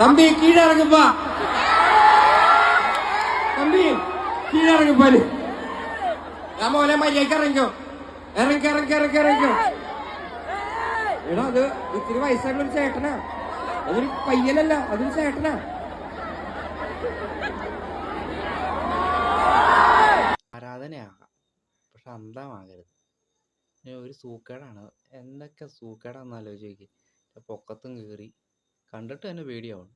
தம்பி கீழே இறங்குப்பா, தம்பி கீழே இறங்குப்பாரு. ഞാൻ മോനെ മര്യാദക്ക് ഇറങ്ങിക്കോ, ഇറങ്ങി ഇറങ്ങി ഇറങ്ങി ഇറങ്ങിക്കോ. എടാ അത് ഇത്തിരി വയസ്സായിട്ടുള്ളൊരു ചേട്ടനാ, അതൊരു പയ്യനല്ല, അതൊരു ചേട്ടനാ. ആരാധനയാകാം, പക്ഷെ അന്തമാകരുത്. ഒരു സൂക്കേടാണ്, എന്തൊക്കെ സൂക്കേടാന്ന് ആലോചിച്ച് നോക്കി. പൊക്കത്തും കയറി കണ്ടിട്ട് തന്നെ പേടിയാവും.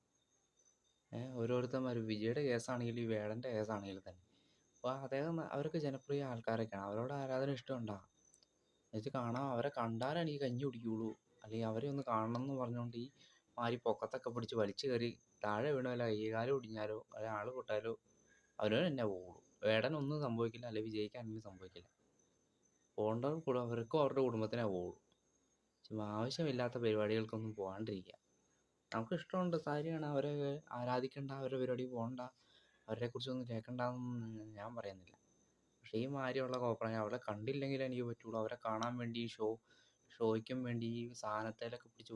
ഓരോരുത്തന്മാർ വിജയുടെ കേസാണെങ്കിലും ഈ വേടൻ്റെ കേസാണെങ്കിലും തന്നെ. അപ്പോൾ അദ്ദേഹം അവരൊക്കെ ജനപ്രിയ ആൾക്കാരൊക്കെയാണ്, അവരോട് ആരാധന ഇഷ്ടം ഉണ്ടാകും. എന്നുവെച്ച് കാണാം, അവരെ കണ്ടാലാണ് ഈ കഞ്ഞി കുടിക്കുകയുള്ളൂ. അല്ലെങ്കിൽ അവരെ ഒന്ന് കാണണം എന്ന് പറഞ്ഞുകൊണ്ട് ഈ മാരി പൊക്കത്തൊക്കെ പിടിച്ച് വലിച്ചു കയറി താഴെ വീണല്ലോ, കൈകാലം ഒടിഞ്ഞാലോ അല്ലെങ്കിൽ ആൾ പൊട്ടാലോ അവരോ തന്നെ പോകുള്ളൂ. വേടനൊന്നും സംഭവിക്കില്ല, അല്ലെങ്കിൽ വിജയിക്കാനൊന്നും സംഭവിക്കില്ല. പോകേണ്ടവർ കൂടെ അവർക്കും അവരുടെ കുടുംബത്തിനേ പോകുള്ളൂ. ചുമ്മാ ആവശ്യമില്ലാത്ത പരിപാടികൾക്കൊന്നും പോകാണ്ടിരിക്കുക. നമുക്ക് ഇഷ്ടമുണ്ട്, കാര്യമാണ്, അവരെ ആരാധിക്കേണ്ട, അവരുടെ പരിപാടി പോകണ്ട, അവരെ കുറിച്ചൊന്നും കേൾക്കണ്ടെന്നൊന്നും ഞാൻ പറയുന്നില്ല. പക്ഷേ ഈ മാതിരിയുള്ള കോപ്രായം അവരെ കണ്ടില്ലെങ്കിൽ എനിക്ക് പറ്റുള്ളൂ. അവരെ കാണാൻ വേണ്ടി ഷോയ്ക്കും വേണ്ടി ഈ സാധനത്തേലൊക്കെ പിടിച്ച്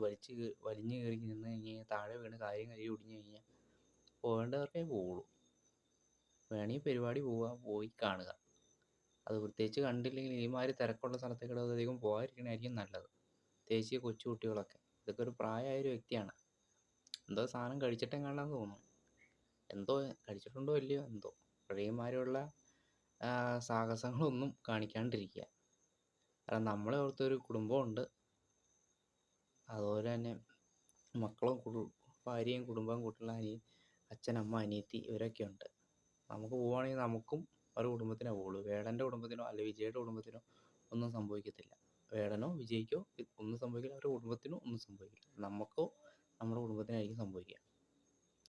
വലിഞ്ഞു കയറി നിന്ന് കഴിഞ്ഞാൽ താഴെ വീണ് കാര്യം കൈ ഒടിഞ്ഞു കഴിഞ്ഞാൽ പോകേണ്ടവർക്കേ പോവുള്ളൂ. വേണമെങ്കിൽ പരിപാടി പോയി കാണുക. അത് പ്രത്യേകിച്ച് കണ്ടില്ലെങ്കിൽ ഈ മാതിരി തിരക്കുള്ള സ്ഥലത്തേക്കൂടെ അധികം പോകാതിരിക്കണമായിരിക്കും നല്ലത്. പ്രത്യേകിച്ച് കൊച്ചു കുട്ടികളൊക്കെ. ഇതൊക്കെ ഒരു പ്രായമായൊരു വ്യക്തിയാണ്, എന്തോ സാധനം കഴിച്ചിട്ടെങ്ങാണ്ടാന്ന് തോന്നുന്നു, എന്തോ കഴിച്ചിട്ടുണ്ടോ ഇല്ലയോ എന്തോ. പഴയമാരുള്ള സാഹസങ്ങളൊന്നും കാണിക്കാണ്ടിരിക്കുക. കാരണം നമ്മളെ ഓർത്തൊരു കുടുംബമുണ്ട്, അതുപോലെ തന്നെ മക്കളും ഭാര്യയും കുടുംബവും കുട്ടികളും അച്ഛൻ അമ്മ അനിയത്തി ഇവരൊക്കെ ഉണ്ട്. നമുക്ക് പോവുകയാണെങ്കിൽ നമുക്കും അവരുടെ കുടുംബത്തിനേ പോകുള്ളൂ. വേടൻ്റെ കുടുംബത്തിനോ അല്ലെങ്കിൽ വിജയുടെ കുടുംബത്തിനോ ഒന്നും സംഭവിക്കത്തില്ല. വേടനോ വിജയിക്കോ ഒന്നും സംഭവിക്കില്ല, അവരുടെ കുടുംബത്തിനോ ഒന്നും സംഭവിക്കില്ല. നമുക്കോ നമ്മുടെ കുടുംബത്തിനായിരിക്കും സംഭവിക്കുക.